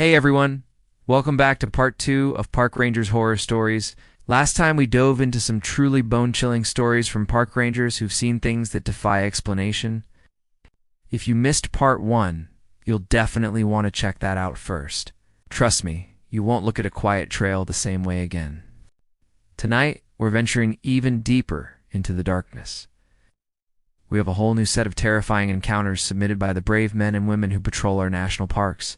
Hey everyone, welcome back to part 2 of Park Rangers Horror Stories. Last time we dove into some truly bone-chilling stories from park rangers who've seen things that defy explanation. If you missed part 1, you'll definitely want to check that out first. Trust me, you won't look at a quiet trail the same way again. Tonight, we're venturing even deeper into the darkness. We have a whole new set of terrifying encounters submitted by the brave men and women who patrol our national parks.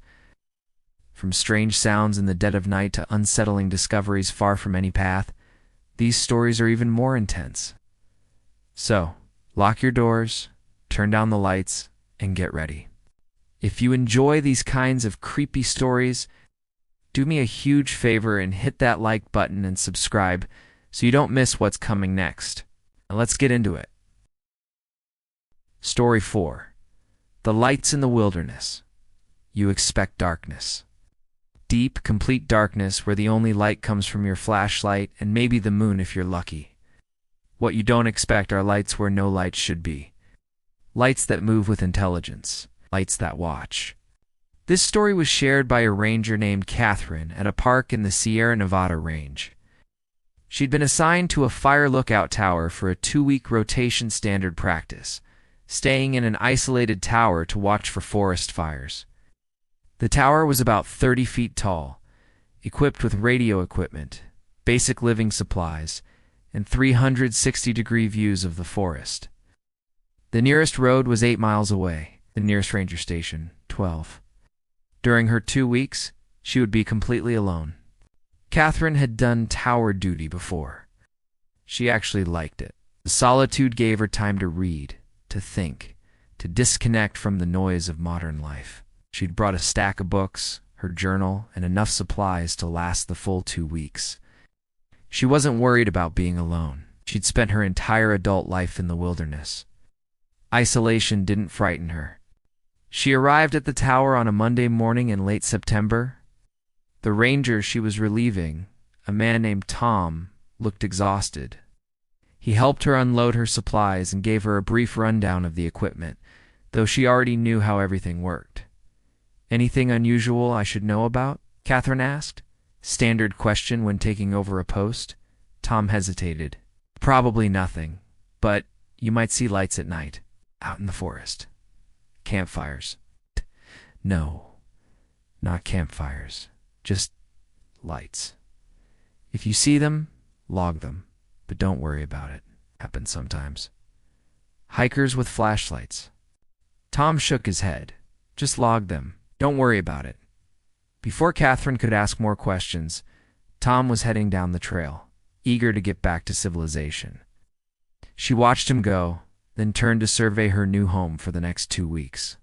From strange sounds in the dead of night to unsettling discoveries far from any path, these stories are even more intense. So, lock your doors, turn down the lights, and get ready. If you enjoy these kinds of creepy stories, do me a huge favor and hit that like button and subscribe so you don't miss what's coming next. Now let's get into it. Story 4. The Lights in the Wilderness. You expect darkness. Deep, complete darkness where the only light comes from your flashlight and maybe the moon if you're lucky. What you don't expect are lights where no lights should be. Lights that move with intelligence. Lights that watch. This story was shared by a ranger named Catherine at a park in the Sierra Nevada range. She'd been assigned to a fire lookout tower for a 2-week rotation standard practice, staying in an isolated tower to watch for forest fires. The tower was about 30 feet tall, equipped with radio equipment, basic living supplies, and 360-degree views of the forest. The nearest road was 8 miles away, the nearest ranger station, 12. During her 2 weeks, she would be completely alone. Catherine had done tower duty before. She actually liked it. The solitude gave her time to read, to think, to disconnect from the noise of modern life. She'd brought a stack of books, her journal, and enough supplies to last the full 2 weeks. She wasn't worried about being alone. She'd spent her entire adult life in the wilderness. Isolation didn't frighten her. She arrived at the tower on a Monday morning in late September. The ranger she was relieving, a man named Tom, looked exhausted. He helped her unload her supplies and gave her a brief rundown of the equipment, though she already knew how everything worked. "Anything unusual I should know about?" Catherine asked. Standard question when taking over a post. Tom hesitated. "Probably nothing, but you might see lights at night, out in the forest. Campfires." "No, not campfires, just lights. If you see them, log them, but don't worry about it. Happens sometimes." "Hikers with flashlights." Tom shook his head. "Just log them. Don't worry about it." Before Catherine could ask more questions, Tom was heading down the trail, eager to get back to civilization. She watched him go, then turned to survey her new home for the next 2 weeks.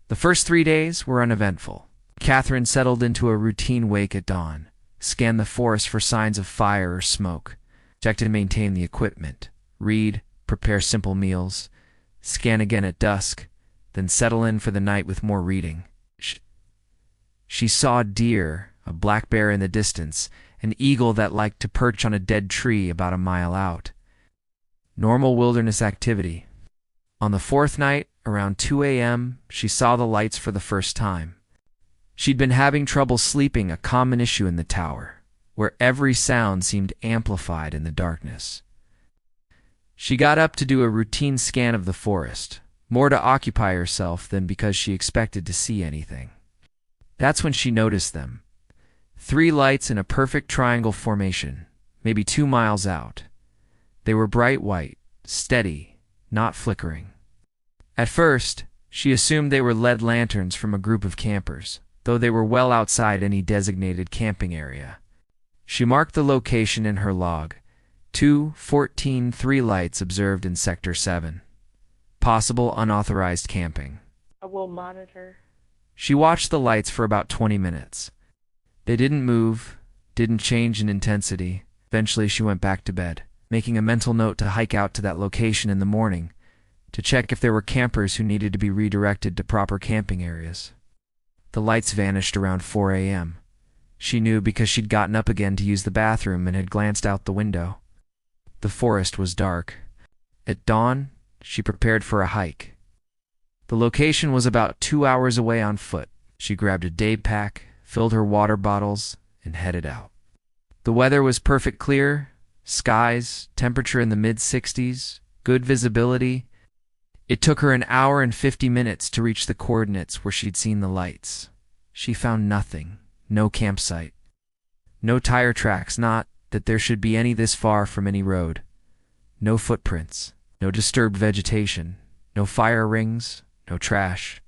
The first 3 days were uneventful. Catherine settled into a routine wake at dawn, scanned the forest for signs of fire or smoke, checked and maintained the equipment, read, prepare simple meals, scan again at dusk, then settle in for the night with more reading. She saw deer, a black bear in the distance, an eagle that liked to perch on a dead tree about a mile out. Normal wilderness activity. On the 4th night, around 2 a.m., she saw the lights for the first time. She'd been having trouble sleeping, a common issue in the tower, where every sound seemed amplified in the darkness. She got up to do a routine scan of the forest, more to occupy herself than because she expected to see anything. That's when she noticed them. 3 lights in a perfect triangle formation, maybe 2 miles out. They were bright white, steady, not flickering. At first, she assumed they were lead lanterns from a group of campers, though they were well outside any designated camping area. She marked the location in her log. 2:14 3 lights observed in Sector 7. Possible unauthorized camping. I will monitor. She watched the lights for about 20 minutes. They didn't move, didn't change in intensity. Eventually she went back to bed, making a mental note to hike out to that location in the morning, to check if there were campers who needed to be redirected to proper camping areas. The lights vanished around 4 a.m. She knew because she'd gotten up again to use the bathroom and had glanced out the window. The forest was dark. At dawn, she prepared for a hike. The location was about 2 hours away on foot. She grabbed a day pack, filled her water bottles, and headed out. The weather was perfect clear, skies, temperature in the mid-60s, good visibility. It took her an hour and 50 minutes to reach the coordinates where she'd seen the lights. She found nothing, no campsite, no tire tracks, not that there should be any this far from any road. No footprints, no disturbed vegetation, no fire rings, no trash.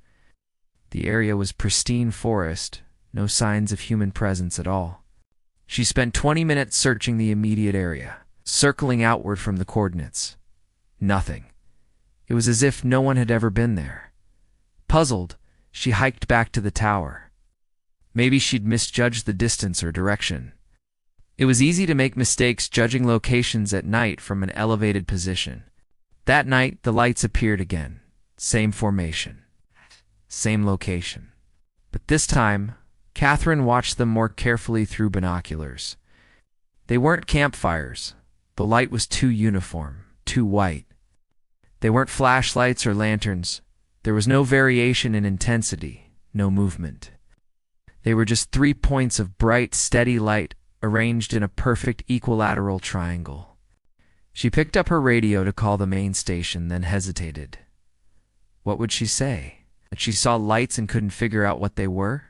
The area was pristine forest, no signs of human presence at all. She spent 20 minutes searching the immediate area, circling outward from the coordinates. Nothing. It was as if no one had ever been there. Puzzled, she hiked back to the tower. Maybe she'd misjudged the distance or direction. It was easy to make mistakes judging locations at night from an elevated position. That night, the lights appeared again. Same formation. Same location. But this time, Catherine watched them more carefully through binoculars. They weren't campfires. The light was too uniform, too white. They weren't flashlights or lanterns. There was no variation in intensity, no movement. They were just 3 points of bright, steady light arranged in a perfect equilateral triangle. She picked up her radio to call the main station, then hesitated. What would she say? That she saw lights and couldn't figure out what they were?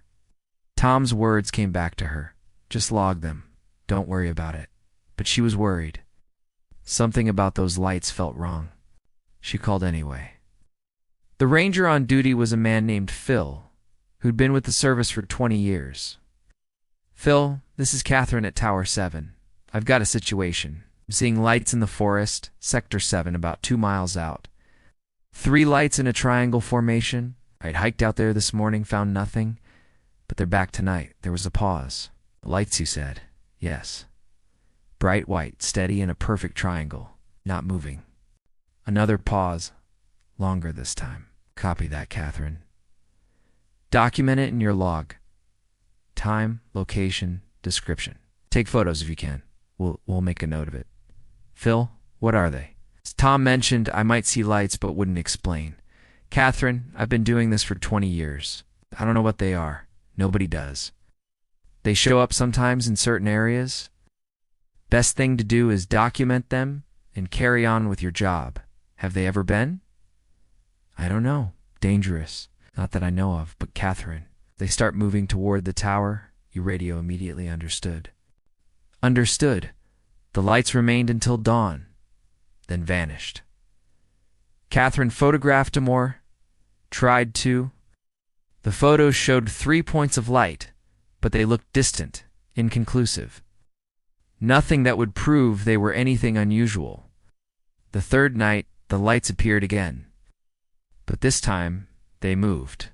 Tom's words came back to her. Just log them. Don't worry about it. But she was worried. Something about those lights felt wrong. She called anyway. The ranger on duty was a man named Phil, who'd been with the service for 20 years. Phil, this is Catherine at Tower 7. I've got a situation. I'm seeing lights in the forest, Sector 7, about 2 miles out. 3 lights in a triangle formation. I'd hiked out there this morning, found nothing. But they're back tonight. There was a pause. Lights, you said? Yes. Bright white, steady in a perfect triangle. Not moving. Another pause. Longer this time. Copy that, Catherine. Document it in your log. Time, location, description. Take photos if you can. We'll make a note of it. Phil, what are they? As Tom mentioned, I might see lights but wouldn't explain. Catherine, I've been doing this for 20 years. I don't know what they are. Nobody does. They show up sometimes in certain areas. Best thing to do is document them and carry on with your job. Have they ever been? I don't know. Dangerous. Not that I know of, but Catherine. They start moving toward the tower. Your radio immediately understood. Understood. The lights remained until dawn, then vanished. Catherine photographed more, tried to. The photos showed 3 points of light, but they looked distant, inconclusive. Nothing that would prove they were anything unusual. The third night, the lights appeared again. But this time, they moved.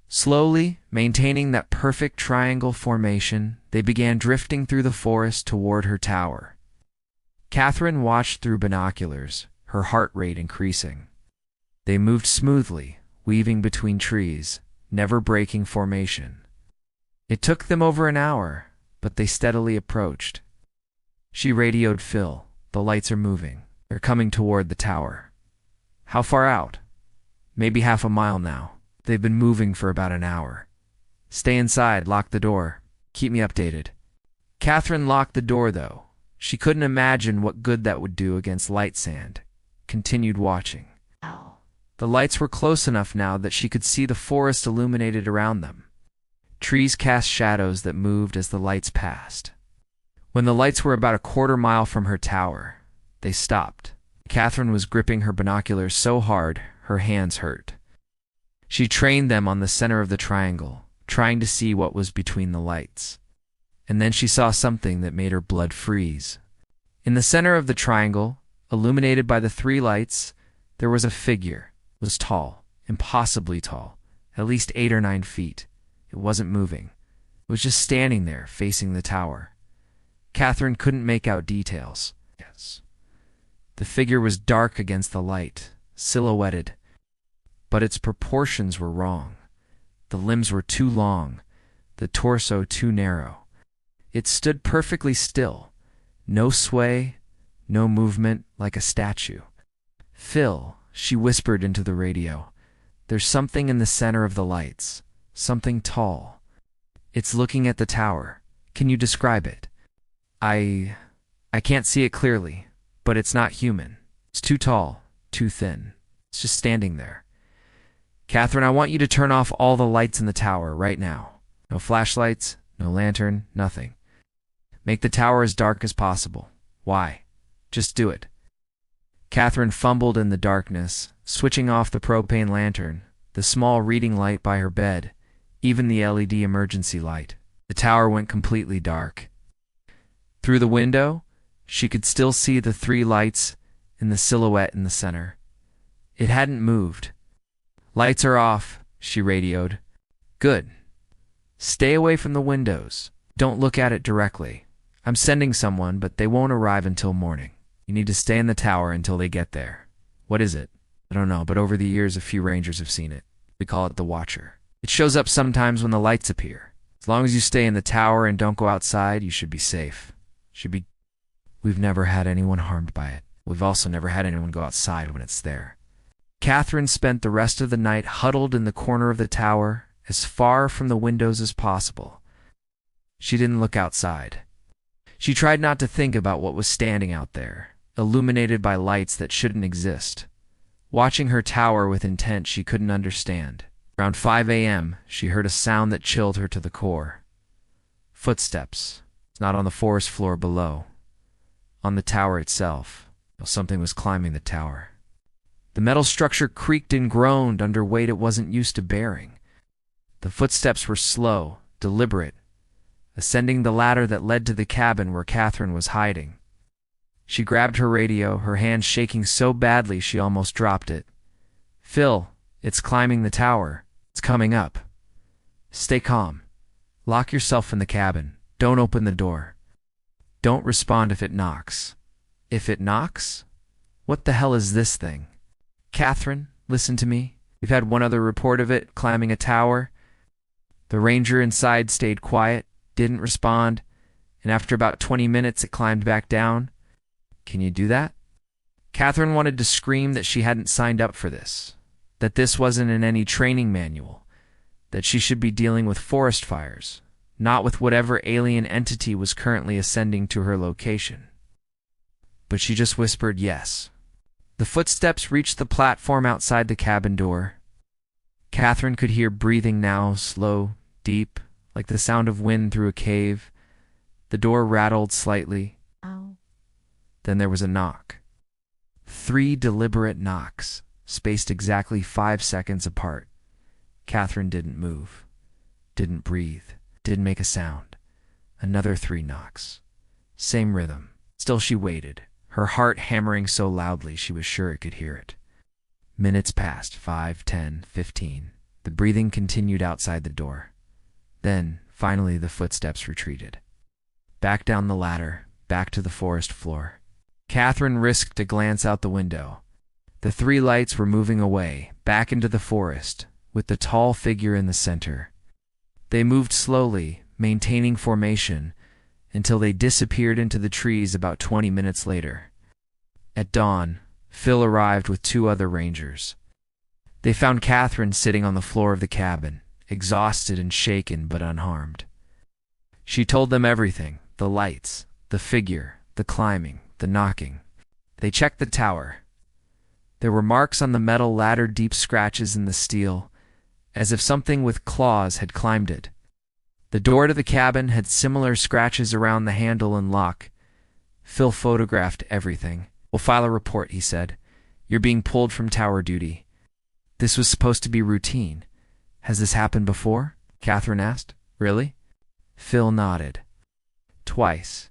Slowly, maintaining that perfect triangle formation, they began drifting through the forest toward her tower. Catherine watched through binoculars, her heart rate increasing. They moved smoothly, weaving between trees, never breaking formation. It took them over an hour, but they steadily approached. She radioed Phil. The lights are moving. They're coming toward the tower. How far out? Maybe half a mile now. They've been moving for about an hour. Stay inside, lock the door. Keep me updated. Catherine locked the door, though. She couldn't imagine what good that would do against light sand. Continued watching. The lights were close enough now that she could see the forest illuminated around them. Trees cast shadows that moved as the lights passed. When the lights were about a quarter mile from her tower, they stopped. Catherine was gripping her binoculars so hard, her hands hurt. She trained them on the center of the triangle, trying to see what was between the lights. And then she saw something that made her blood freeze. In the center of the triangle, illuminated by the 3 lights, there was a figure. It was tall, impossibly tall, at least 8 or 9 feet. It wasn't moving. It was just standing there, facing the tower. Catherine couldn't make out details. Yes. The figure was dark against the light, silhouetted. But its proportions were wrong. The limbs were too long, the torso too narrow. It stood perfectly still. No sway, no movement, like a statue. Phil, she whispered into the radio. There's something in the center of the lights. Something tall. It's looking at the tower. Can you describe it? I can't see it clearly, but it's not human. It's too tall, too thin. It's just standing there. Catherine, I want you to turn off all the lights in the tower right now. No flashlights, no lantern, nothing. Make the tower as dark as possible. Why? Just do it. Catherine fumbled in the darkness, switching off the propane lantern, the small reading light by her bed, even the LED emergency light. The tower went completely dark. Through the window, she could still see the three lights and the silhouette in the center. It hadn't moved. Lights are off, she radioed. Good. Stay away from the windows. Don't look at it directly. I'm sending someone, but they won't arrive until morning. You need to stay in the tower until they get there. What is it? I don't know, but over the years a few rangers have seen it. We call it the Watcher. It shows up sometimes when the lights appear. As long as you stay in the tower and don't go outside, you should be safe. We've never had anyone harmed by it. We've also never had anyone go outside when it's there. Catherine spent the rest of the night huddled in the corner of the tower, as far from the windows as possible. She didn't look outside. She tried not to think about what was standing out there, illuminated by lights that shouldn't exist. Watching her tower with intent she couldn't understand. Around 5 a.m., she heard a sound that chilled her to the core. Footsteps, not on the forest floor below. On the tower itself. Something was climbing the tower. The metal structure creaked and groaned under weight it wasn't used to bearing. The footsteps were slow, deliberate, ascending the ladder that led to the cabin where Catherine was hiding. She grabbed her radio, her hand shaking so badly she almost dropped it. Phil, it's climbing the tower. It's coming up. Stay calm. Lock yourself in the cabin. Don't open the door. Don't respond if it knocks. If it knocks? What the hell is this thing? Catherine, listen to me. We've had one other report of it climbing a tower. The ranger inside stayed quiet, didn't respond, and after about 20 minutes it climbed back down. Can you do that? Catherine wanted to scream that she hadn't signed up for this, that this wasn't in any training manual, that she should be dealing with forest fires, not with whatever alien entity was currently ascending to her location. But she just whispered yes. The footsteps reached the platform outside the cabin door. Catherine could hear breathing now, slow, deep, like the sound of wind through a cave. The door rattled slightly. Ow. Then there was a knock. 3 deliberate knocks, spaced exactly 5 seconds apart. Catherine didn't move, didn't breathe, didn't make a sound. Another 3 knocks. Same rhythm. Still she waited, her heart hammering so loudly she was sure it could hear it. Minutes passed, 5, 10, 15. The breathing continued outside the door. Then, finally, the footsteps retreated. Back down the ladder, back to the forest floor. Catherine risked a glance out the window. The 3 lights were moving away, back into the forest, with the tall figure in the center. They moved slowly, maintaining formation, until they disappeared into the trees about 20 minutes later. At dawn, Phil arrived with 2 other rangers. They found Catherine sitting on the floor of the cabin, exhausted and shaken but unharmed. She told them everything, the lights, the figure, the climbing, the knocking. They checked the tower. There were marks on the metal ladder, deep scratches in the steel, as if something with claws had climbed it. The door to the cabin had similar scratches around the handle and lock. Phil photographed everything. We'll file a report, he said. You're being pulled from tower duty. This was supposed to be routine. Has this happened before? Catherine asked. Really? Phil nodded. Twice.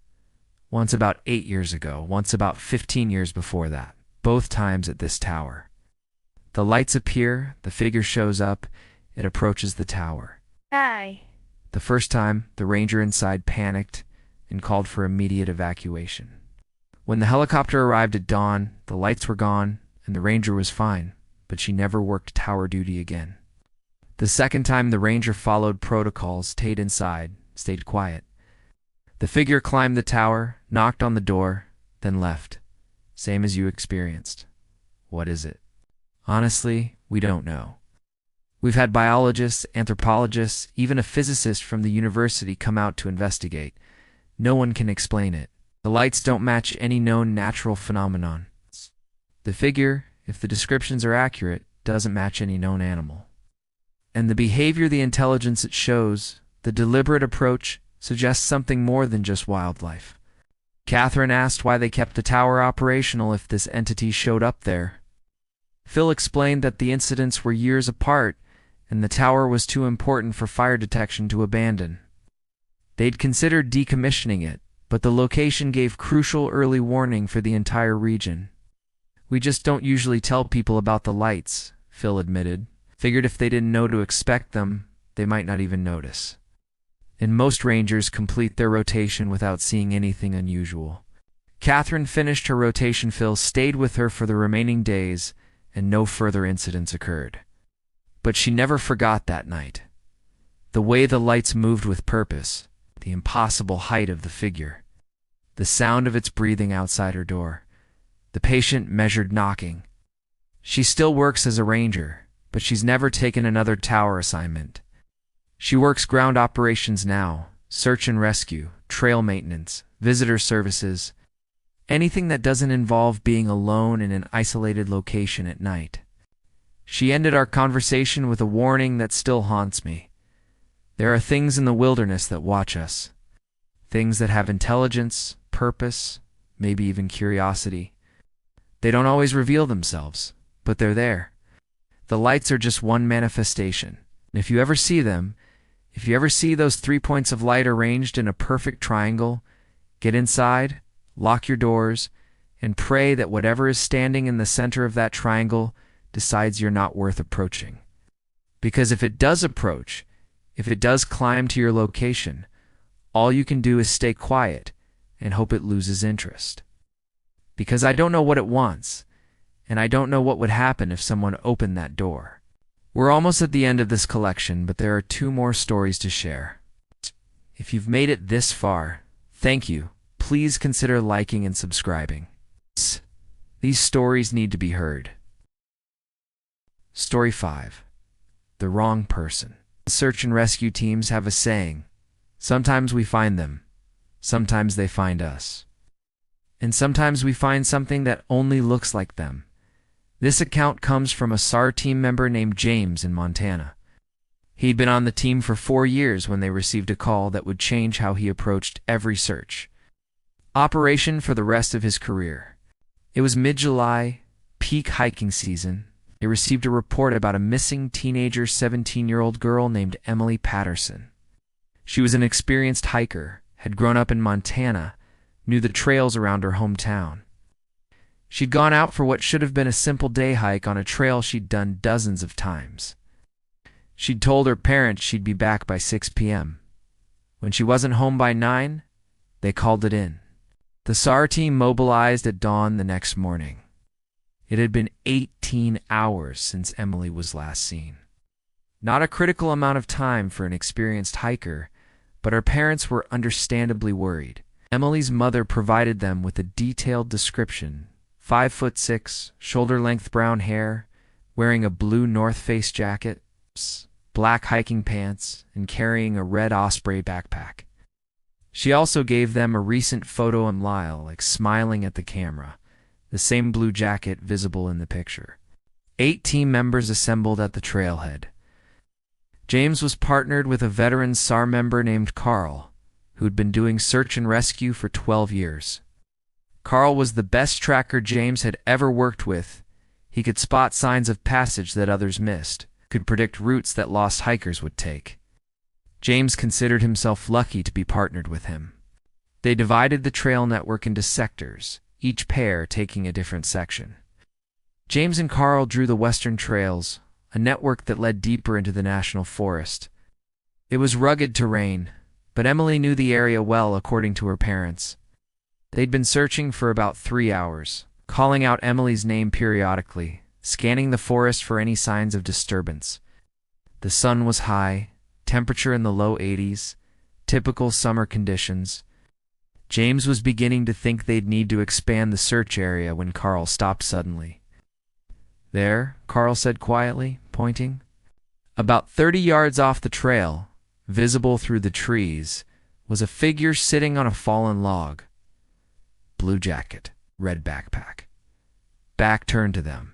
Once about 8 years ago, once about 15 years before that. Both times at this tower. The lights appear, the figure shows up, it approaches the tower. Hi. The first time, the ranger inside panicked and called for immediate evacuation. When the helicopter arrived at dawn, the lights were gone and the ranger was fine, but she never worked tower duty again. The second time, the ranger followed protocols, stayed inside, stayed quiet. The figure climbed the tower, knocked on the door, then left. Same as you experienced. What is it? Honestly, we don't know. We've had biologists, anthropologists, even a physicist from the university come out to investigate. No one can explain it. The lights don't match any known natural phenomenon. The figure, if the descriptions are accurate, doesn't match any known animal. And the behavior, the intelligence it shows, the deliberate approach, suggests something more than just wildlife. Catherine asked why they kept the tower operational if this entity showed up there. Phil explained that the incidents were years apart, and the tower was too important for fire detection to abandon. They'd considered decommissioning it, but the location gave crucial early warning for the entire region. We just don't usually tell people about the lights, Phil admitted. Figured if they didn't know to expect them, they might not even notice. And most rangers complete their rotation without seeing anything unusual. Catherine finished her rotation. Phil stayed with her for the remaining days, and no further incidents occurred. But she never forgot that night. The way the lights moved with purpose, the impossible height of the figure, the sound of its breathing outside her door, the patient measured knocking. She still works as a ranger, but she's never taken another tower assignment. She works ground operations now, search and rescue, trail maintenance, visitor services, anything that doesn't involve being alone in an isolated location at night. She ended our conversation with a warning that still haunts me. There are things in the wilderness that watch us. Things that have intelligence, purpose, maybe even curiosity. They don't always reveal themselves, but they're there. The lights are just one manifestation. And if you ever see them, if you ever see those 3 points of light arranged in a perfect triangle, get inside, lock your doors, and pray that whatever is standing in the center of that triangle decides you're not worth approaching. Because if it does approach, if it does climb to your location, all you can do is stay quiet and hope it loses interest. Because I don't know what it wants, and I don't know what would happen if someone opened that door. We're almost at the end of this collection, but there are 2 more stories to share. If you've made it this far, thank you. Please consider liking and subscribing. These stories need to be heard. Story 5. The Wrong Person. Search and rescue teams have a saying. Sometimes we find them. Sometimes they find us. And sometimes we find something that only looks like them. This account comes from a SAR team member named James in Montana. He'd been on the team for 4 years when they received a call that would change how he approached every search operation for the rest of his career. It was mid-July, peak hiking season. They received a report about a missing teenager 17-year-old girl named Emily Patterson. She was an experienced hiker, had grown up in Montana, knew the trails around her hometown. She'd gone out for what should have been a simple day hike on a trail she'd done dozens of times. She'd told her parents she'd be back by 6 p.m. When she wasn't home by 9, they called it in. The SAR team mobilized at dawn the next morning. It had been 18 hours since Emily was last seen. Not a critical amount of time for an experienced hiker, but her parents were understandably worried. Emily's mother provided them with a detailed description: 5'6", shoulder-length brown hair, wearing a blue North Face jacket, black hiking pants, and carrying a red Osprey backpack. She also gave them a recent photo of Lyle, smiling at the camera, the same blue jacket visible in the picture. 8 team members assembled at the trailhead. James was partnered with a veteran SAR member named Carl, who'd been doing search and rescue for 12 years. Carl was the best tracker James had ever worked with. He could spot signs of passage that others missed, could predict routes that lost hikers would take. James considered himself lucky to be partnered with him. They divided the trail network into sectors, each pair taking a different section. James and Carl drew the western trails, a network that led deeper into the national forest. It was rugged terrain, but Emily knew the area well according to her parents. They'd been searching for about 3 hours, calling out Emily's name periodically, scanning the forest for any signs of disturbance. The sun was high, temperature in the low 80s, typical summer conditions. James was beginning to think they'd need to expand the search area when Carl stopped suddenly. "There," Carl said quietly, pointing. About 30 yards off the trail, visible through the trees, was a figure sitting on a fallen log. Blue jacket, red backpack. Back turned to them.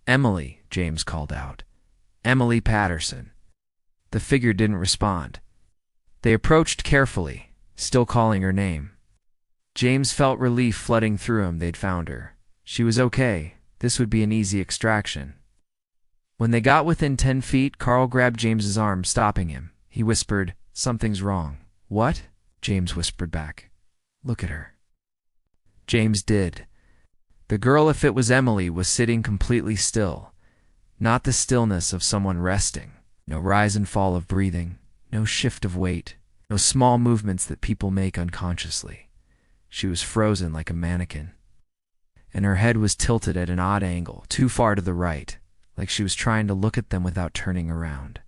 "Emily," James called out. "Emily Patterson." The figure didn't respond. They approached carefully, still calling her name. James felt relief flooding through him. They'd found her. She was okay. This would be an easy extraction. When they got within 10 feet, Carl grabbed James's arm, stopping him. He whispered, "Something's wrong." "What?" James whispered back. "Look at her." James did. The girl, if it was Emily, was sitting completely still. Not the stillness of someone resting. No rise and fall of breathing. No shift of weight. No small movements that people make unconsciously. She was frozen like a mannequin. And her head was tilted at an odd angle, too far to the right, like she was trying to look at them without turning around.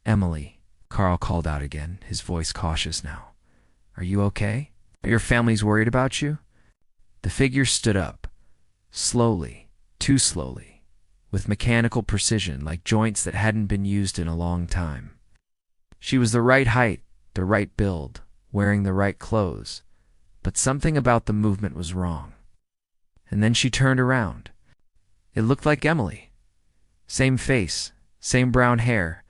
"Emily," Carl called out again, his voice cautious now. "Are you okay? Are your families worried about you?" The figure stood up, slowly, too slowly, with mechanical precision, like joints that hadn't been used in a long time. She was the right height, the right build, wearing the right clothes, but something about the movement was wrong. And then she turned around. It looked like Emily. Same face, same brown hair,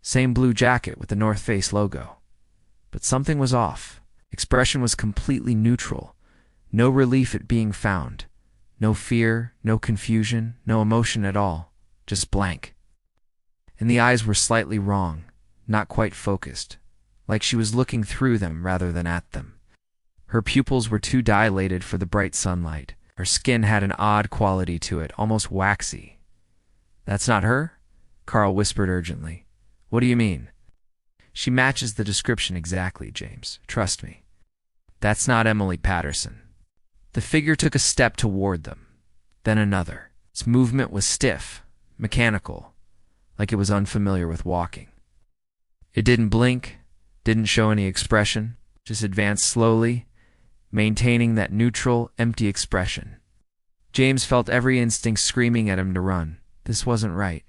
same blue jacket with the North Face logo. But something was off. Expression was completely neutral. No relief at being found. No fear, no confusion, no emotion at all. Just blank. And the eyes were slightly wrong, not quite focused, like she was looking through them rather than at them. Her pupils were too dilated for the bright sunlight. Her skin had an odd quality to it, almost waxy. "That's not her?" Carl whispered urgently. "What do you mean?" "She matches the description exactly, James. Trust me. That's not Emily Patterson." The figure took a step toward them, then another. Its movement was stiff, mechanical, like it was unfamiliar with walking. It didn't blink, didn't show any expression, just advanced slowly, maintaining that neutral, empty expression. James felt every instinct screaming at him to run. This wasn't right.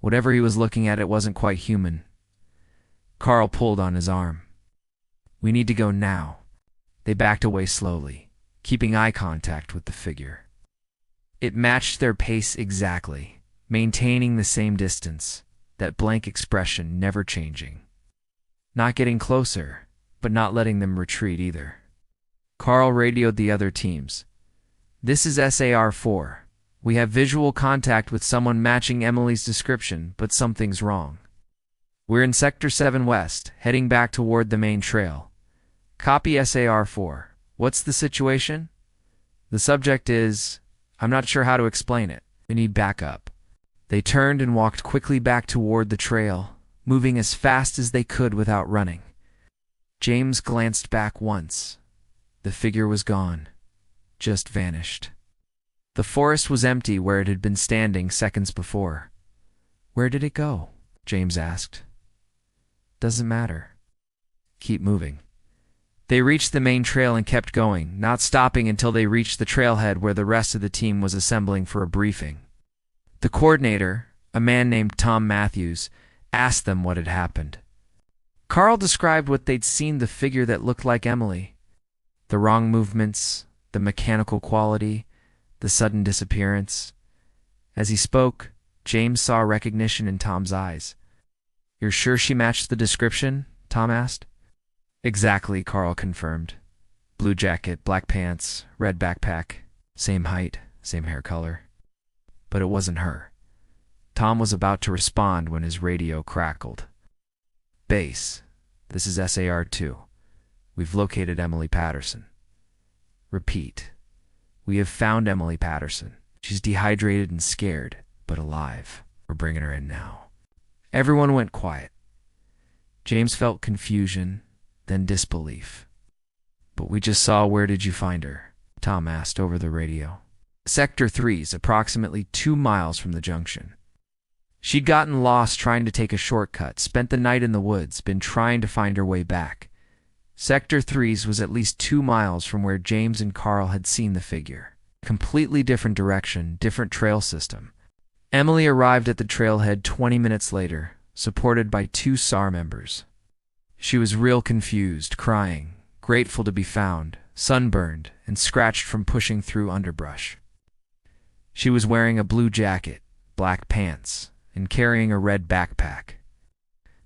Whatever he was looking at, it wasn't quite human. Carl pulled on his arm. "We need to go now." They backed away slowly, keeping eye contact with the figure. It matched their pace exactly, maintaining the same distance, that blank expression never changing. Not getting closer, but not letting them retreat either. Carl radioed the other teams. "This is SAR-4. We have visual contact with someone matching Emily's description, but something's wrong. We're in Sector 7 West, heading back toward the main trail. Copy SAR-4. What's the situation?" "The subject is... I'm not sure how to explain it. We need backup." They turned and walked quickly back toward the trail, moving as fast as they could without running. James glanced back once. The figure was gone. Just vanished. The forest was empty where it had been standing seconds before. "Where did it go?" James asked. "Doesn't matter. Keep moving." They reached the main trail and kept going, not stopping until they reached the trailhead where the rest of the team was assembling for a briefing. The coordinator, a man named Tom Matthews, asked them what had happened. Carl described what they'd seen: the figure that looked like Emily. The wrong movements, the mechanical quality, the sudden disappearance. As he spoke, James saw recognition in Tom's eyes. "You're sure she matched the description?" Tom asked. "Exactly," Carl confirmed. "Blue jacket, black pants, red backpack, same height, same hair color." But it wasn't her. Tom was about to respond when his radio crackled. "Base, this is SAR-2. We've located Emily Patterson. Repeat. We have found Emily Patterson. She's dehydrated and scared, but alive. We're bringing her in now." Everyone went quiet. James felt confusion, then disbelief. "But we just saw, where did you find her?" Tom asked over the radio. "Sector 3's approximately 2 miles from the junction. She'd gotten lost trying to take a shortcut, spent the night in the woods, been trying to find her way back. Sector 3's was at least 2 miles from where James and Carl had seen the figure. Completely different direction, different trail system. Emily arrived at the trailhead 20 minutes later, supported by 2 SAR members. She was real confused, crying, grateful to be found, sunburned, and scratched from pushing through underbrush. She was wearing a blue jacket, black pants, and carrying a red backpack.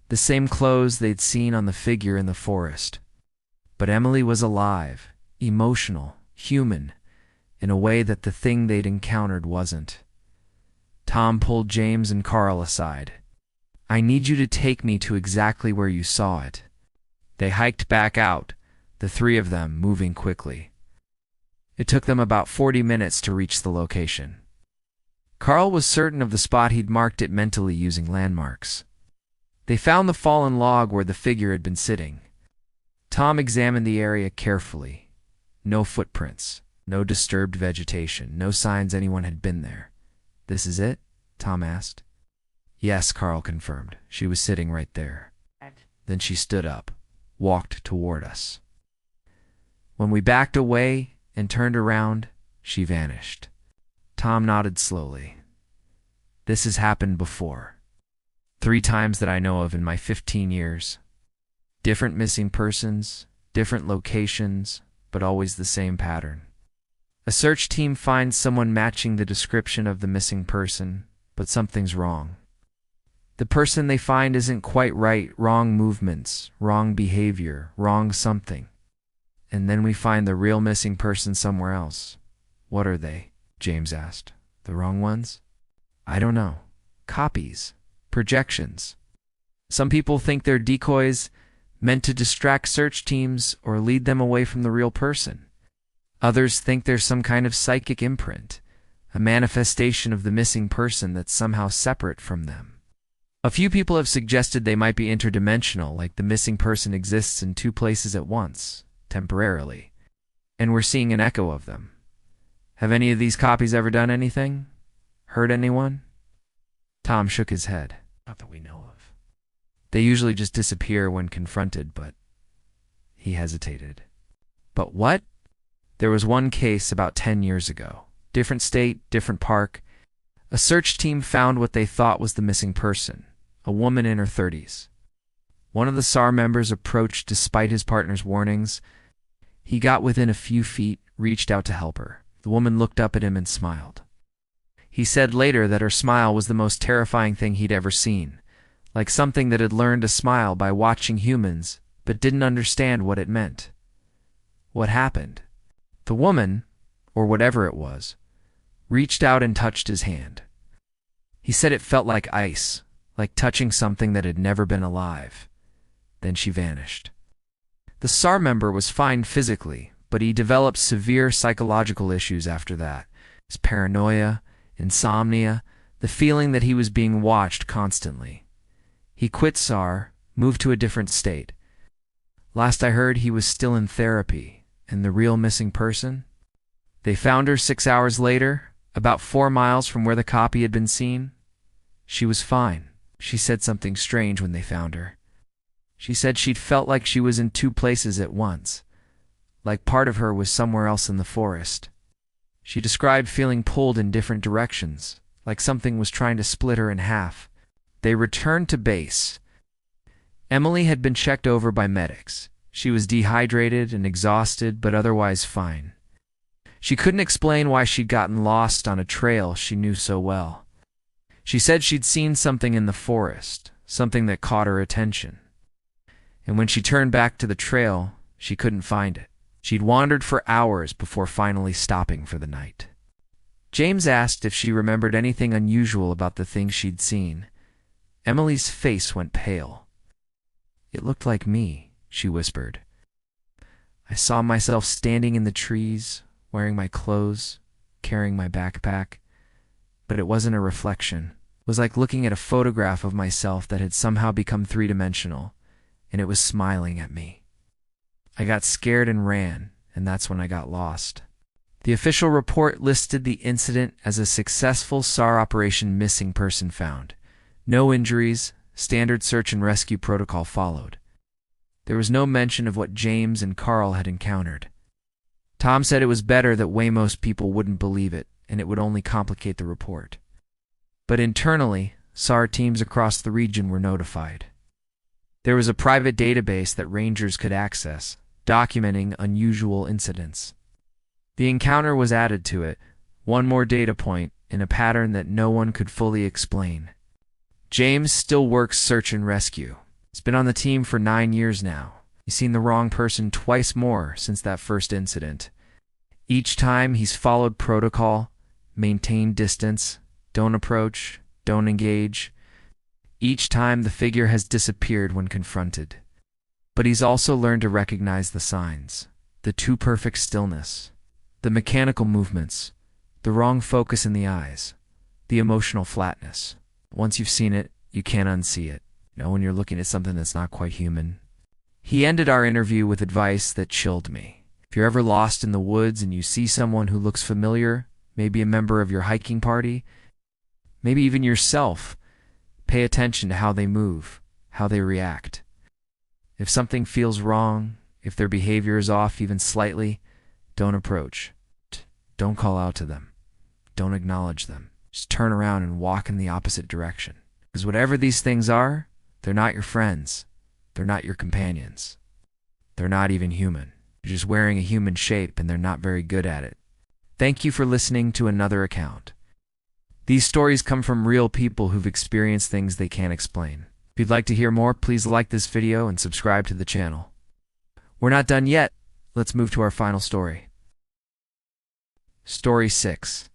The same clothes they'd seen on the figure in the forest. But Emily was alive, emotional, human, in a way that the thing they'd encountered wasn't. Tom pulled James and Carl aside. "I need you to take me to exactly where you saw it." They hiked back out, the 3 of them moving quickly. It took them about 40 minutes to reach the location. Carl was certain of the spot. He'd marked it mentally using landmarks. They found the fallen log where the figure had been sitting. Tom examined the area carefully. No footprints, no disturbed vegetation, no signs anyone had been there. "This is it?" Tom asked. "Yes," Carl confirmed. "She was sitting right there." Then she stood up, walked toward us. When we backed away and turned around, she vanished. Tom nodded slowly. "This has happened before. 3 times that I know of in my 15 years. Different missing persons, different locations, but always the same pattern. A search team finds someone matching the description of the missing person, but something's wrong. The person they find isn't quite right, wrong movements, wrong behavior, wrong something. And then we find the real missing person somewhere else. What are they?" James asked. "The wrong ones?" "I don't know. Copies. Projections. Some people think they're decoys meant to distract search teams or lead them away from the real person. Others think there's some kind of psychic imprint, a manifestation of the missing person that's somehow separate from them. A few people have suggested they might be interdimensional, like the missing person exists in 2 places at once, temporarily, and we're seeing an echo of them. Have any of these copies ever done anything? Hurt anyone?" Tom shook his head. "Not that we know of. They usually just disappear when confronted, but..." He hesitated. "But what?" "There was one case about 10 years ago. Different state, different park. A search team found what they thought was the missing person, a woman in her 30s. One of the SAR members approached despite his partner's warnings. He got within a few feet, reached out to help her. The woman looked up at him and smiled. He said later that her smile was the most terrifying thing he'd ever seen, like something that had learned to smile by watching humans, but didn't understand what it meant. What happened? The woman, or whatever it was, reached out and touched his hand. He said it felt like ice, like touching something that had never been alive. Then she vanished. The SAR member was fine physically, but he developed severe psychological issues after that. His paranoia, insomnia, the feeling that he was being watched constantly. He quit SAR, moved to a different state. Last I heard, he was still in therapy. And the real missing person? They found her 6 hours later, about 4 miles from where the copy had been seen. She was fine. She said something strange when they found her. She said she'd felt like she was in 2 places at once, like part of her was somewhere else in the forest. She described feeling pulled in different directions, like something was trying to split her in half. They returned to base. Emily had been checked over by medics. She was dehydrated and exhausted, but otherwise fine. She couldn't explain why she'd gotten lost on a trail she knew so well. She said she'd seen something in the forest, something that caught her attention. And when she turned back to the trail, she couldn't find it. She'd wandered for hours before finally stopping for the night. James asked if she remembered anything unusual about the things she'd seen. Emily's face went pale. "It looked like me," she whispered. "I saw myself standing in the trees, wearing my clothes, carrying my backpack. But it wasn't a reflection. It was like looking at a photograph of myself that had somehow become 3-dimensional, and it was smiling at me. I got scared and ran, and that's when I got lost." The official report listed the incident as a successful SAR operation, missing person found. No injuries, standard search and rescue protocol followed. There was no mention of what James and Carl had encountered. Tom said it was better that way most people wouldn't believe it, and it would only complicate the report. But internally, SAR teams across the region were notified. There was a private database that rangers could access, documenting unusual incidents. The encounter was added to it, one more data point in a pattern that no one could fully explain. James still works search and rescue. He's been on the team for 9 years now. He's seen the wrong person twice more since that first incident. Each time he's followed protocol, maintained distance, don't approach, don't engage. Each time the figure has disappeared when confronted. But he's also learned to recognize the signs, the too perfect stillness, the mechanical movements, the wrong focus in the eyes, the emotional flatness. Once you've seen it, you can't unsee it. When you're looking at something that's not quite human. He ended our interview with advice that chilled me. If you're ever lost in the woods and you see someone who looks familiar, maybe a member of your hiking party, maybe even yourself, pay attention to how they move, how they react. If something feels wrong, if their behavior is off even slightly, don't approach. Don't call out to them. Don't acknowledge them. Just turn around and walk in the opposite direction. Because whatever these things are, they're not your friends. They're not your companions. They're not even human. You're just wearing a human shape and they're not very good at it. Thank you for listening to another account. These stories come from real people who've experienced things they can't explain. If you'd like to hear more, please like this video and subscribe to the channel. We're not done yet. Let's move to our final story. Story 6.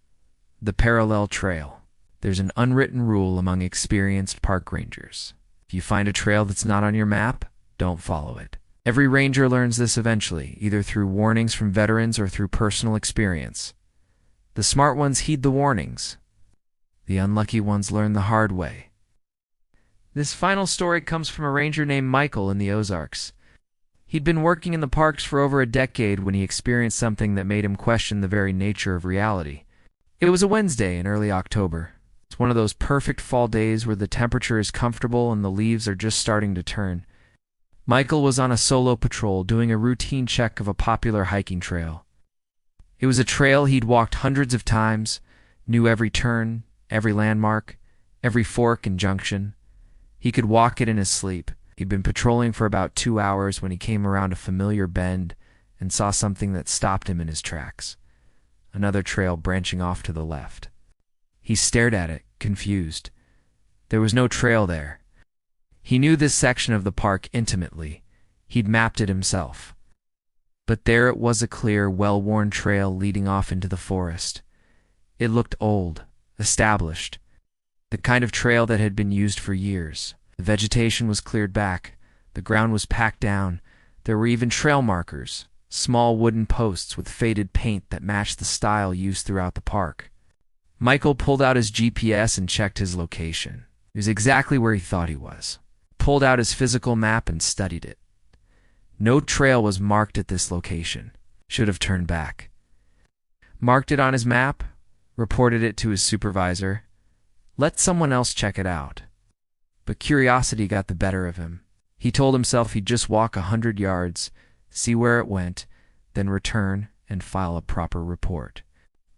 The Parallel Trail. There's an unwritten rule among experienced park rangers. If you find a trail that's not on your map, don't follow it. Every ranger learns this eventually, either through warnings from veterans or through personal experience. The smart ones heed the warnings. The unlucky ones learn the hard way. This final story comes from a ranger named Michael in the Ozarks. He'd been working in the parks for over a decade when he experienced something that made him question the very nature of reality. It was a Wednesday in early October. It's one of those perfect fall days where the temperature is comfortable and the leaves are just starting to turn. Michael was on a solo patrol doing a routine check of a popular hiking trail. It was a trail he'd walked hundreds of times, knew every turn, every landmark, every fork and junction. He could walk it in his sleep. He'd been patrolling for about 2 hours when he came around a familiar bend and saw something that stopped him in his tracks. Another trail branching off to the left. He stared at it, confused. There was no trail there. He knew this section of the park intimately. He'd mapped it himself. But there it was, a clear, well-worn trail leading off into the forest. It looked old, established. The kind of trail that had been used for years. The vegetation was cleared back. The ground was packed down. There were even trail markers, small wooden posts with faded paint that matched the style used throughout the park. Michael pulled out his GPS and checked his location. He was exactly where he thought he was. Pulled out his physical map and studied it. No trail was marked at this location. Should have turned back. Marked it on his map, reported it to his supervisor. Let someone else check it out. But curiosity got the better of him. He told himself he'd just walk 100 yards, see where it went, then return and file a proper report.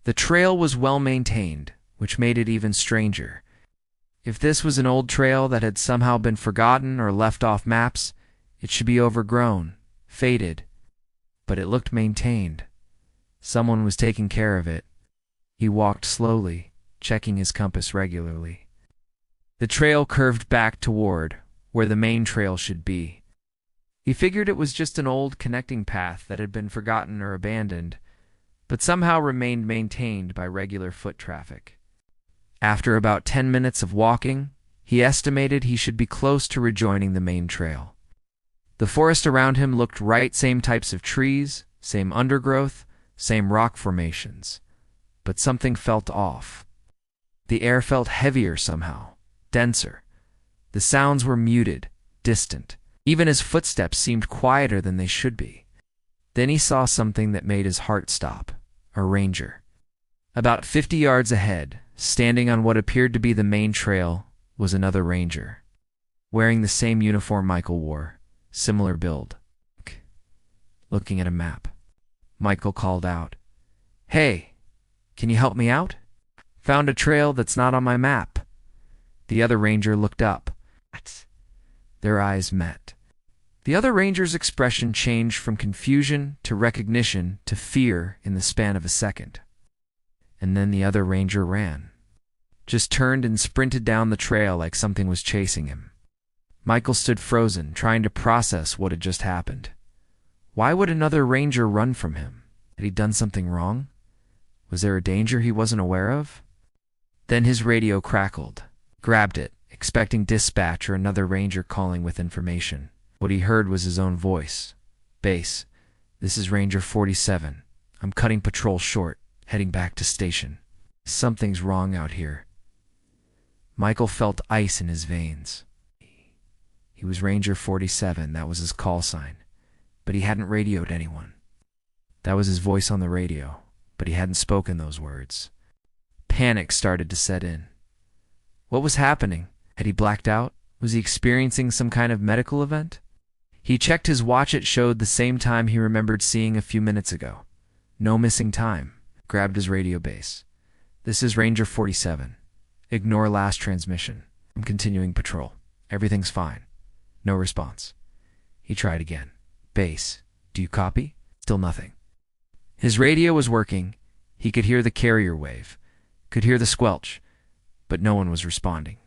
The trail was well maintained, which made it even stranger. If this was an old trail that had somehow been forgotten or left off maps, it should be overgrown, faded. But it looked maintained. Someone was taking care of it. He walked slowly, checking his compass regularly. The trail curved back toward where the main trail should be. He figured it was just an old connecting path that had been forgotten or abandoned, but somehow remained maintained by regular foot traffic. After about 10 minutes of walking, he estimated he should be close to rejoining the main trail. The forest around him looked right, same types of trees, same undergrowth, same rock formations. But something felt off. The air felt heavier somehow, denser. The sounds were muted, distant. Even his footsteps seemed quieter than they should be. Then he saw something that made his heart stop. A ranger. About 50 yards ahead, standing on what appeared to be the main trail, was another ranger. Wearing the same uniform Michael wore, similar build. Looking at a map. Michael called out, "Hey, can you help me out? Found a trail that's not on my map." The other ranger looked up. What? Their eyes met. The other ranger's expression changed from confusion to recognition to fear in the span of a second. And then the other ranger ran. Just turned and sprinted down the trail like something was chasing him. Michael stood frozen, trying to process what had just happened. Why would another ranger run from him? Had he done something wrong? Was there a danger he wasn't aware of? Then his radio crackled. Grabbed it, expecting dispatch or another ranger calling with information. What he heard was his own voice. "Base, this is Ranger 47. I'm cutting patrol short, heading back to station. Something's wrong out here." Michael felt ice in his veins. He was Ranger 47, that was his call sign. But he hadn't radioed anyone. That was his voice on the radio, but he hadn't spoken those words. Panic started to set in. What was happening? Had he blacked out? Was he experiencing some kind of medical event? He checked his watch. It showed the same time he remembered seeing a few minutes ago. No missing time. Grabbed his radio base. "This is Ranger 47. Ignore last transmission. I'm continuing patrol. Everything's fine." No response. He tried again. "Base, do you copy?" Still nothing. His radio was working. He could hear the carrier wave, could hear the squelch, but no one was responding.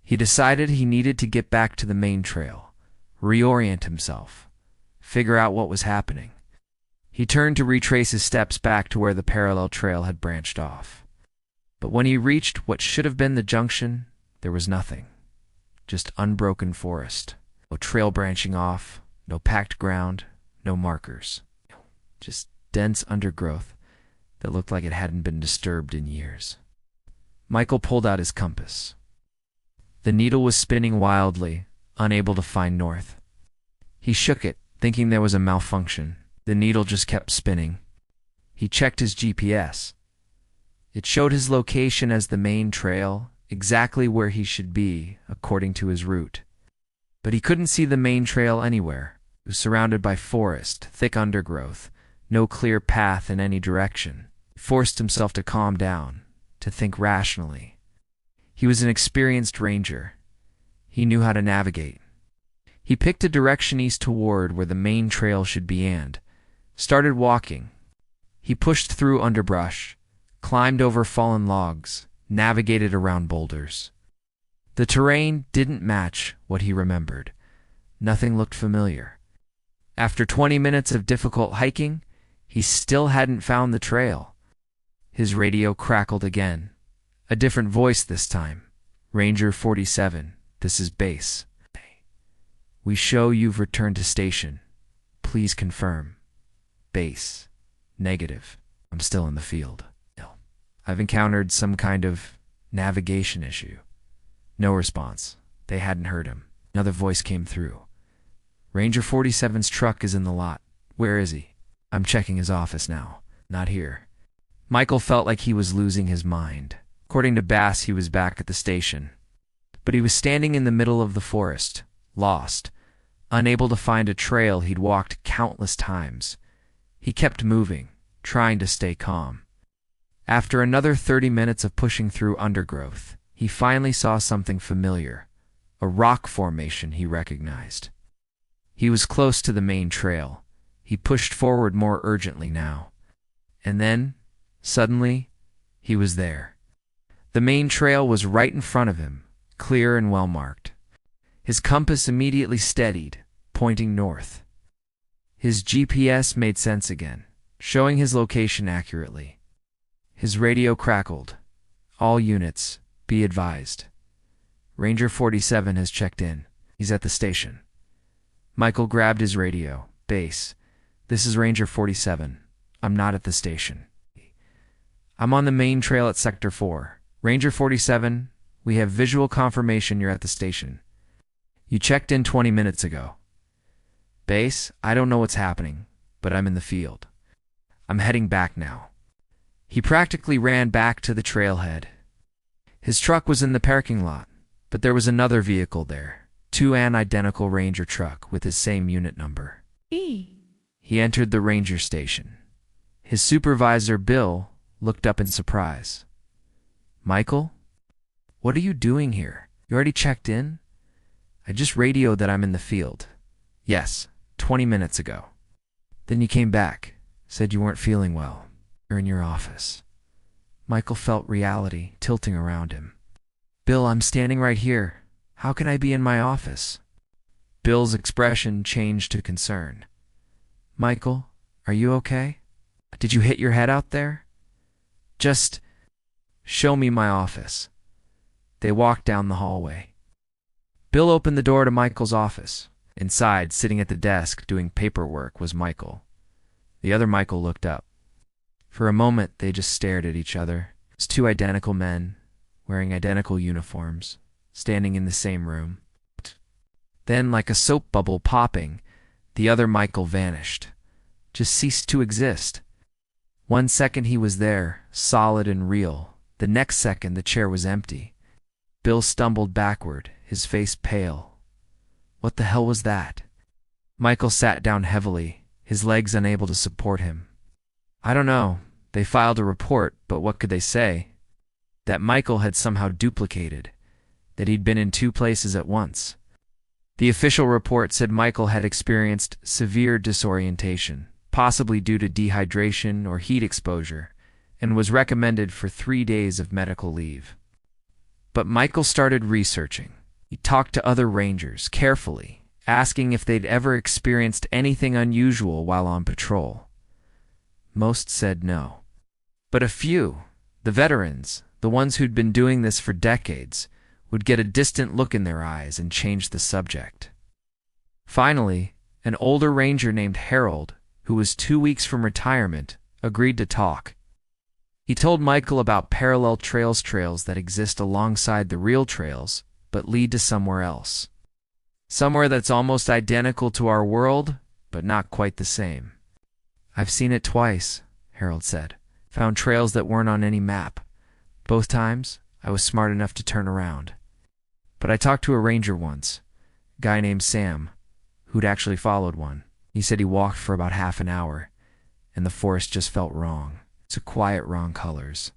He decided he needed to get back to the main trail, reorient himself, figure out what was happening. He turned to retrace his steps back to where the parallel trail had branched off. But when he reached what should have been the junction, there was nothing. Just unbroken forest. No trail branching off, no packed ground, no markers. Just dense undergrowth that looked like it hadn't been disturbed in years. Michael pulled out his compass. The needle was spinning wildly, unable to find north. He shook it, thinking there was a malfunction. The needle just kept spinning. He checked his GPS. It showed his location as the main trail, exactly where he should be, according to his route. But he couldn't see the main trail anywhere. It was surrounded by forest, thick undergrowth, no clear path in any direction. He forced himself to calm down, to think rationally. He was an experienced ranger. He knew how to navigate. He picked a direction east toward where the main trail should be and started walking. He pushed through underbrush, climbed over fallen logs, navigated around boulders. The terrain didn't match what he remembered. Nothing looked familiar. After 20 minutes of difficult hiking, he still hadn't found the trail. His radio crackled again. A different voice this time. "Ranger 47, this is base. We show you've returned to station. Please confirm." "Base. Negative. I'm still in the field. No. I've encountered some kind of navigation issue." No response. They hadn't heard him. Another voice came through. "Ranger 47's truck is in the lot. Where is he?" "I'm checking his office now. Not here." Michael felt like he was losing his mind. According to Bass, he was back at the station. But he was standing in the middle of the forest, lost, unable to find a trail he'd walked countless times. He kept moving, trying to stay calm. After another 30 minutes of pushing through undergrowth, he finally saw something familiar, a rock formation he recognized. He was close to the main trail. He pushed forward more urgently now. And then, suddenly, he was there. The main trail was right in front of him, clear and well-marked. His compass immediately steadied, pointing north. His GPS made sense again, showing his location accurately. His radio crackled. "All units, be advised. Ranger 47 has checked in. He's at the station." Michael grabbed his radio. "Base, this is Ranger 47. I'm not at the station. I'm on the main trail at Sector 4. Ranger 47, we have visual confirmation you're at the station. You checked in 20 minutes ago." "Base, I don't know what's happening, but I'm in the field. I'm heading back now." He practically ran back to the trailhead. His truck was in the parking lot, but there was another vehicle there, an identical Ranger truck with his same unit number. He entered the Ranger station. His supervisor, Bill, looked up in surprise. "Michael?" "What are you doing here? You already checked in?" "I just radioed that I'm in the field." "Yes, 20 minutes ago." "Then you came back, said you weren't feeling well. You're in your office." Michael felt reality tilting around him. "Bill, I'm standing right here. How can I be in my office?" Bill's expression changed to concern. "Michael, are you okay? Did you hit your head out there?" "Just show me my office." They walked down the hallway. Bill opened the door to Michael's office. Inside, sitting at the desk doing paperwork, was Michael. The other Michael looked up. For a moment, they just stared at each other as two identical men, wearing identical uniforms, standing in the same room. Then, like a soap bubble popping, the other Michael vanished, just ceased to exist. 1 second he was there, solid and real. The next second the chair was empty. Bill stumbled backward, his face pale. What the hell was that? Michael sat down heavily, his legs unable to support him. "I don't know. They filed a report, but what could they say? That Michael had somehow duplicated, that he'd been in 2 places at once. The official report said Michael had experienced severe disorientation, possibly due to dehydration or heat exposure, and was recommended for 3 days of medical leave." But Michael started researching. He talked to other rangers carefully, asking if they'd ever experienced anything unusual while on patrol. Most said no. But a few, the veterans, the ones who'd been doing this for decades, would get a distant look in their eyes and change the subject. Finally, an older ranger named Harold, who was 2 weeks from retirement, agreed to talk. He told Michael about parallel trails that exist alongside the real trails, but lead to somewhere else. Somewhere that's almost identical to our world, but not quite the same. "I've seen it twice," Harold said. "Found trails that weren't on any map. Both times, I was smart enough to turn around. But I talked to a ranger once, a guy named Sam, who'd actually followed one. He said he walked for about half an hour, and the forest just felt wrong. It's a quiet wrong colors,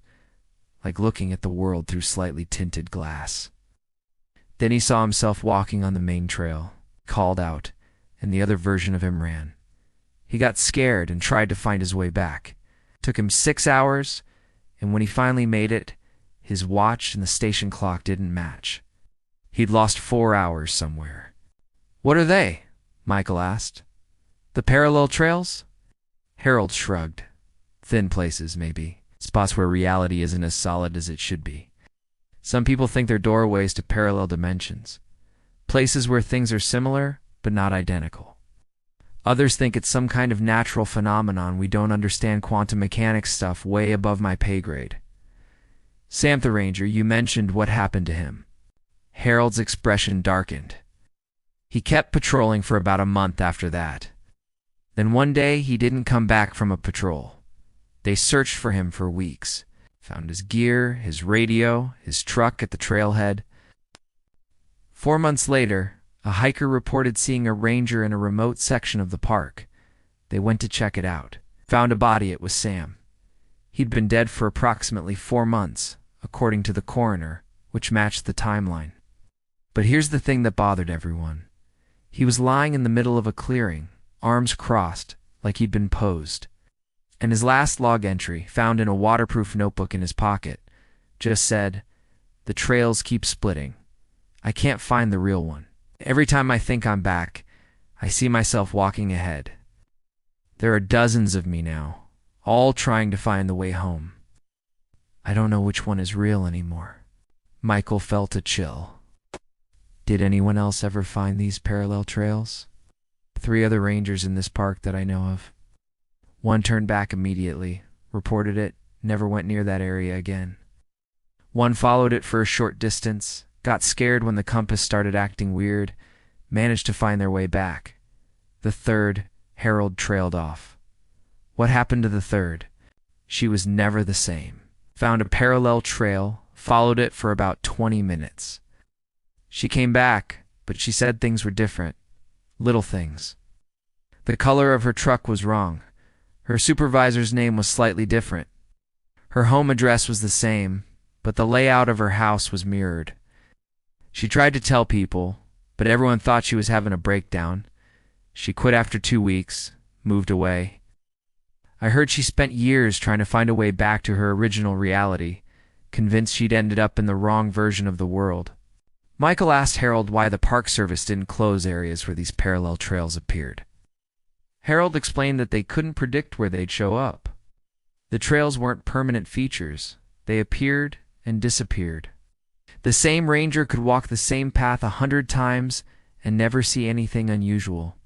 like looking at the world through slightly tinted glass. Then he saw himself walking on the main trail, called out, and the other version of him ran. He got scared and tried to find his way back. It took him 6 hours, and when he finally made it, his watch and the station clock didn't match. He'd lost 4 hours somewhere." "What are they?" Michael asked. "The parallel trails?" Harold shrugged. "Thin places, maybe. Spots where reality isn't as solid as it should be. Some people think they're doorways to parallel dimensions. Places where things are similar, but not identical. Others think it's some kind of natural phenomenon we don't understand, quantum mechanics stuff way above my pay grade." "Sam the Ranger, you mentioned what happened to him." Harold's expression darkened. "He kept patrolling for about a month after that. Then one day he didn't come back from a patrol. They searched for him for weeks. Found his gear, his radio, his truck at the trailhead. 4 months later, a hiker reported seeing a ranger in a remote section of the park. They went to check it out. Found a body. It was Sam. He'd been dead for approximately 4 months, according to the coroner, which matched the timeline. But here's the thing that bothered everyone. He was lying in the middle of a clearing, arms crossed, like he'd been posed. And his last log entry, found in a waterproof notebook in his pocket, just said, "The trails keep splitting. I can't find the real one. Every time I think I'm back, I see myself walking ahead. There are dozens of me now, all trying to find the way home. I don't know which one is real anymore." Michael felt a chill. Did anyone else ever find these parallel trails? 3 other rangers in this park that I know of. One turned back immediately, reported it, never went near that area again. One followed it for a short distance, got scared when the compass started acting weird, managed to find their way back. The third, Harold, trailed off. What happened to the third? She was never the same. Found a parallel trail, followed it for about 20 minutes. She came back, but she said things were different. Little things. The color of her truck was wrong. Her supervisor's name was slightly different. Her home address was the same, but the layout of her house was mirrored. She tried to tell people, but everyone thought she was having a breakdown. She quit after 2 weeks, moved away. I heard she spent years trying to find a way back to her original reality, convinced she'd ended up in the wrong version of the world. Michael asked Harold why the Park Service didn't close areas where these parallel trails appeared. Harold explained that they couldn't predict where they'd show up. The trails weren't permanent features. They appeared and disappeared. The same ranger could walk the same path 100 times and never see anything unusual.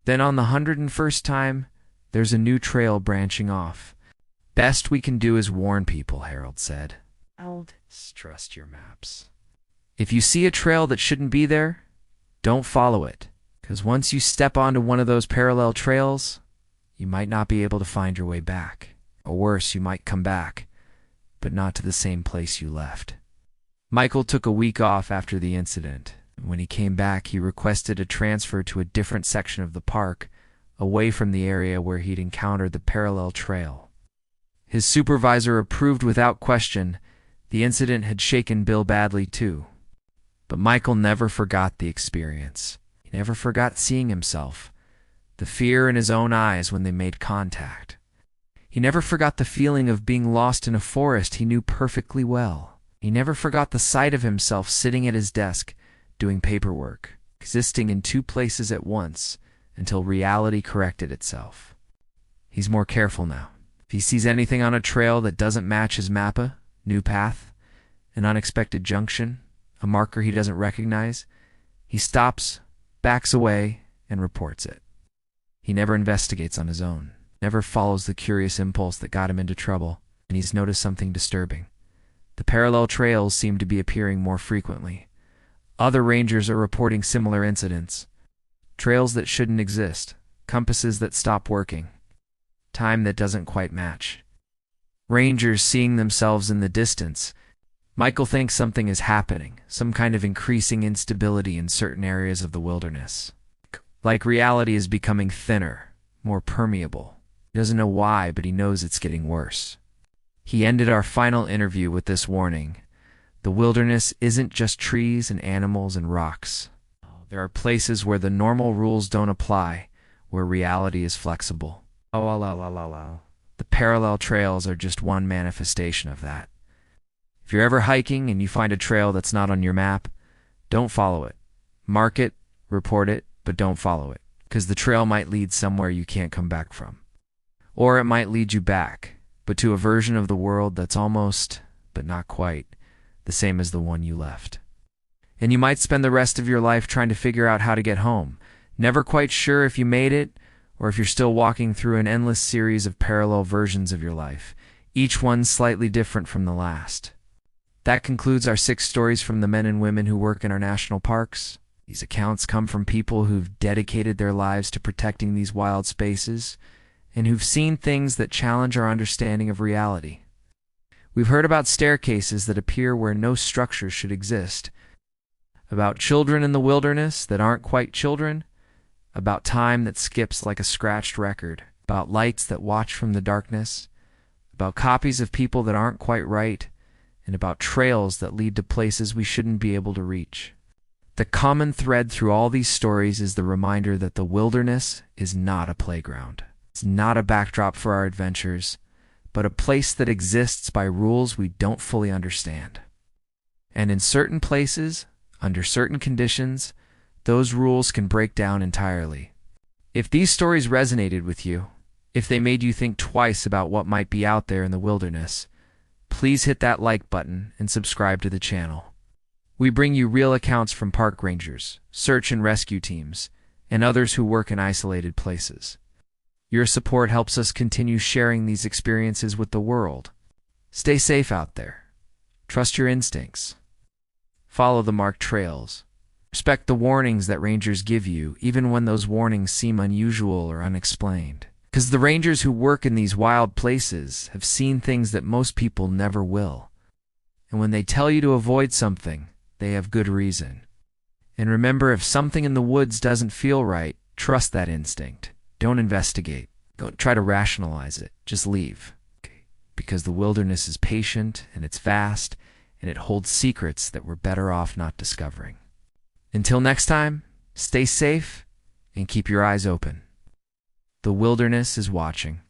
Then on the 101st time, there's a new trail branching off. Best we can do is warn people, Harold said. Trust your maps. If you see a trail that shouldn't be there, don't follow it, because once you step onto one of those parallel trails, you might not be able to find your way back. Or worse, you might come back, but not to the same place you left. Michael took a week off after the incident. When he came back, he requested a transfer to a different section of the park, away from the area where he'd encountered the parallel trail. His supervisor approved without question. The incident had shaken Bill badly too. But Michael never forgot the experience. He never forgot seeing himself, the fear in his own eyes when they made contact. He never forgot the feeling of being lost in a forest he knew perfectly well. He never forgot the sight of himself sitting at his desk, doing paperwork, existing in 2 places at once, until reality corrected itself. He's more careful now. If he sees anything on a trail that doesn't match his mappa, new path, an unexpected junction, a marker he doesn't recognize, he stops, backs away, and reports it. He never investigates on his own, never follows the curious impulse that got him into trouble, and he's noticed something disturbing. The parallel trails seem to be appearing more frequently. Other rangers are reporting similar incidents. Trails that shouldn't exist, compasses that stop working, time that doesn't quite match. Rangers seeing themselves in the distance. Michael thinks something is happening, some kind of increasing instability in certain areas of the wilderness. Like reality is becoming thinner, more permeable. He doesn't know why, but he knows it's getting worse. He ended our final interview with this warning. The wilderness isn't just trees and animals and rocks. There are places where the normal rules don't apply, where reality is flexible. The parallel trails are just one manifestation of that. If you're ever hiking and you find a trail that's not on your map, don't follow it. Mark it, report it, but don't follow it, because the trail might lead somewhere you can't come back from. Or it might lead you back, but to a version of the world that's almost, but not quite, the same as the one you left. And you might spend the rest of your life trying to figure out how to get home, never quite sure if you made it, or if you're still walking through an endless series of parallel versions of your life, each one slightly different from the last. That concludes our 6 stories from the men and women who work in our national parks. These accounts come from people who've dedicated their lives to protecting these wild spaces, and who've seen things that challenge our understanding of reality. We've heard about staircases that appear where no structures should exist, about children in the wilderness that aren't quite children, about time that skips like a scratched record, about lights that watch from the darkness, about copies of people that aren't quite right, and about trails that lead to places we shouldn't be able to reach. The common thread through all these stories is the reminder that the wilderness is not a playground. It's not a backdrop for our adventures, but a place that exists by rules we don't fully understand. And in certain places, under certain conditions, those rules can break down entirely. If these stories resonated with you, if they made you think twice about what might be out there in the wilderness, please hit that like button and subscribe to the channel. We bring you real accounts from park rangers, search and rescue teams, and others who work in isolated places. Your support helps us continue sharing these experiences with the world. Stay safe out there. Trust your instincts. Follow the marked trails. Respect the warnings that rangers give you, even when those warnings seem unusual or unexplained. Because the rangers who work in these wild places have seen things that most people never will. And when they tell you to avoid something, they have good reason. And remember, if something in the woods doesn't feel right, trust that instinct. Don't investigate. Don't try to rationalize it. Just leave. Okay. because the wilderness is patient and it's vast, and it holds secrets that we're better off not discovering. Until next time, stay safe and keep your eyes open. The wilderness is watching.